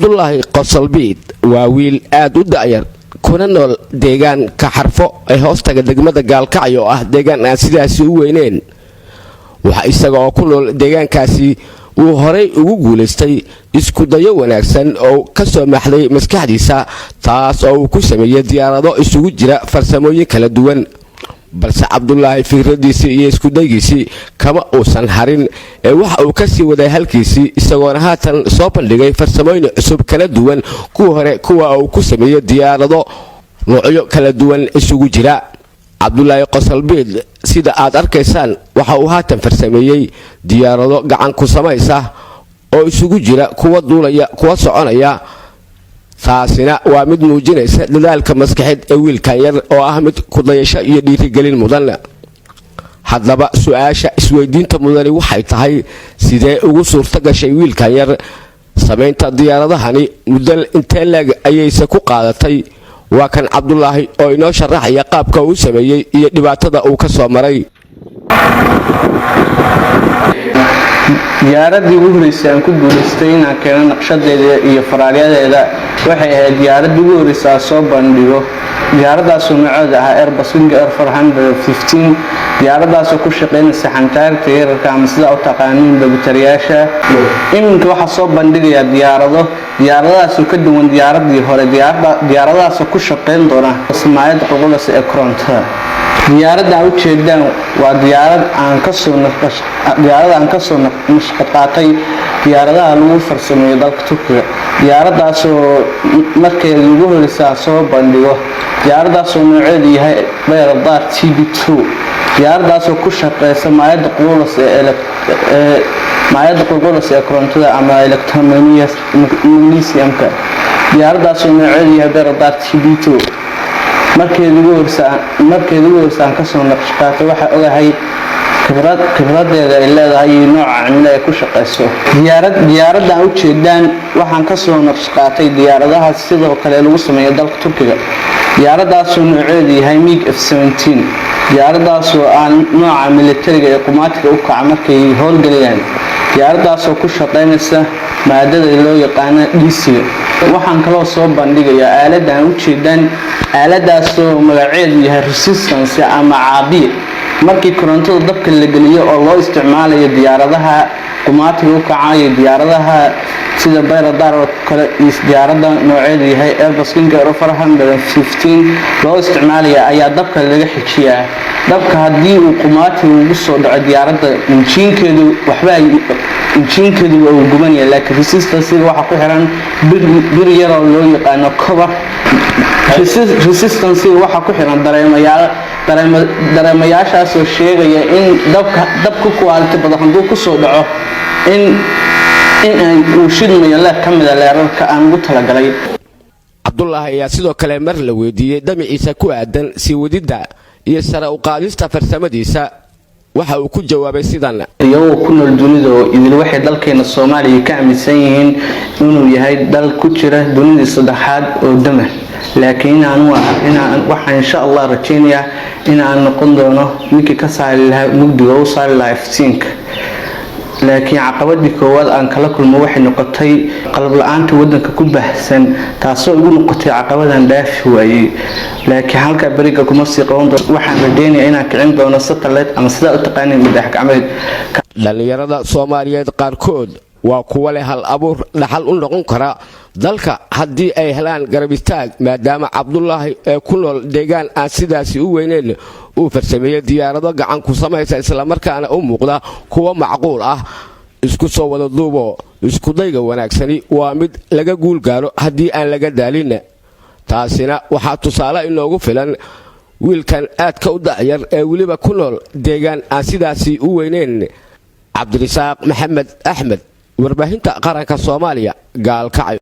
cabdulaahi qosolbiid waa wiil aad u da'yar kuna nool deegaanka xarfo ee hoostaga degmada gaalkacyo oo ah deegaan aan sidaasi u weyneyn. waxa isaga oo ku nool deegaankaasi uu horay ugu guulaystay isku dayo wanaagsan oo ka soo maxday maskaxdiisa, taas oo uu ku sameeyay diyaarado isugu jira farsamooyin kala duwan. balse cabdulaahi fikradiisii iyo isku daygiisii kama uusan harin ee waxa uu ka sii waday halkiisii, isagoona haatan soo bandhigay farsamooyin cusub kala duwan kuwa uu ku sameeyay diyaarado noocyo kala duwan isugu jira. cabdulaahi qosolbiid sida aad arkaysaan waxa uu haatan farsameeyay diyaarado gacan ku samaysa oo isugu jira kuwa duulaya kuwa soconaya. taasina waa mid muujinaysa dadaalka maskaxeed ee wiilkan yar oo ah mid ku dayasho iyo dhiirigelin mudan. haddaba su-aasha isweydiinta mudani waxay tahay sidee ugu suurto gashay wiilkan yar samaynta diyaaradahani, muddo intee leeg ayayse ku qaadatay? waa kan cabdulaahi oo inoo sharaxaya qaabka uu sameeyey iyo dhibaatada uu ka soo maray. diyaaradii ugu horeysay aan ku guulaystay inaan keeno naqshadeeda iyo faraaryadeeda waxay ahayd diyaaradii ugu horeysay aan soo bandhigo. diyaaradaasoo nooceeda ahaa Airbus Air 415, diyaaradaasoo ku shaqeynaysa xantaarta yararka ama sida u taqaaniin babatariyaasha. iminka waxaa soo bandhigayaa diyaaradaasoo ka duwan diyaaradii hore, diyaaradaasoo ku shaqeyn doona samaayada qulqulasa ee korontada. diyaaradda u jeedaan waa diyaarad aan ka soo nashqaatay diyaaradaha lagu farsameeyo dalka Turkiga. diyaaradaasoo markeedii ugu horeysay soo bandhigo, diyaaradaasoo nooceedu yahay Bayraktar TB2, diyaaradaasoo ku shaqeysa maayada qulqulasa ee korontada ama electromagnetismka. diyaaradaasoo nooceedu yahay Bayraktar TB2 markeedii ugu horeysay ka soo naqshqaatay. waxaa ogahay khibradeeda ay leedahay iyo nooca cimilo ay ku shaqeyso. diyaaraddan u jeedaan waxaan ka soo naqshqaatay diyaaradaha sidoo kale lagu sameeyo dalka Turkiga. diyaaradaasoo nooceedu yahay MiG F-17, diyaaradaasoo aan nooca militariga ee qumaatiga u kaca markay howlgelayaan. diyaaradaasoo ku shaqeynaysa maadada loo yaqaano DC-ga. waxaan kaloo soo bandhigayaa aaladdan u jeedaan, aaladaasoo magaceedu yahay resistance ama caabiye. markii korontada dabka la geliyo oo loo isticmaalayo diyaaradaha qumaatiga u kaca iyo diyaaradaha sida Bayraktar oo kale, iyo diyaaradda nooceedu yahay Airbus Air 415 loo isticmaalaya ayaa dabka laga xijiyaa. dabka haddii uu qumaatiga ugu soo dhaco diyaaradda injiinkeedu waa gubanaya, laakiin resistance-ga waxa ku xiran bir yar oo loo yaqaano cover. resistance-ga waxa ku xiran dareemayaashaasoo sheegaya in dabka quality badan hadduu ku soo dhaco in uu shidmayo leer ka mida leerarka aan ugu talagalay. cabdulaahi ayaa sidoo kale mar la weydiiyey damiciisa ku aadan sii wadidda iyo sare u qaadista farsamadiisa. waxa uu ku jawaabay sidan: iyagoo ku nool dunida oo idil waxay dalkeena Soomaaliya ka aaminsan yihiin inuu yahay dal ku jira dunida saddexaad oo dama, laakiin waxaan insha Allah rajaynayaa in aan noqon doono ninkii ka saari lahaa mugdiga oo saari lahaa iftiinka. laakiin caqabadii koowaad aan kala kulmo waxay noqotay qalab la'aanta wadanka ku baahsan, taasoo igu noqotay caqabadan dhaafi waayay. laakiin halka bariga kuma sii qaban doono. waxaan rajaynayaa inaan kicin doono satellite ama sida u taqaaniin madax gacmeed. dhalinyarada Soomaaliyeed qaarkood waa kuwa leh hal abuur dhaxal u noqon kara dalka haddii ay helaan garab istaag, maadaama cabdulaahi ee ku nool deegaan aan sidaasi u weyneyn uu farsameeyay diyaarado gacan ku samaysa islamarkaana u muuqda kuwa macquul ah. isku soo wada duubo, isku dayga wanaagsani waa mid laga guul gaaro haddii aan laga daalin. taasina waxaa tusaale inoogu filan wiilkan aadka u da'yar ee weliba ku nool deegaan aan sidaasi u weyneyn. cabdirasaaq maxamed axmed, warbaahinta qaranka Soomaaliya, gaalkacyo.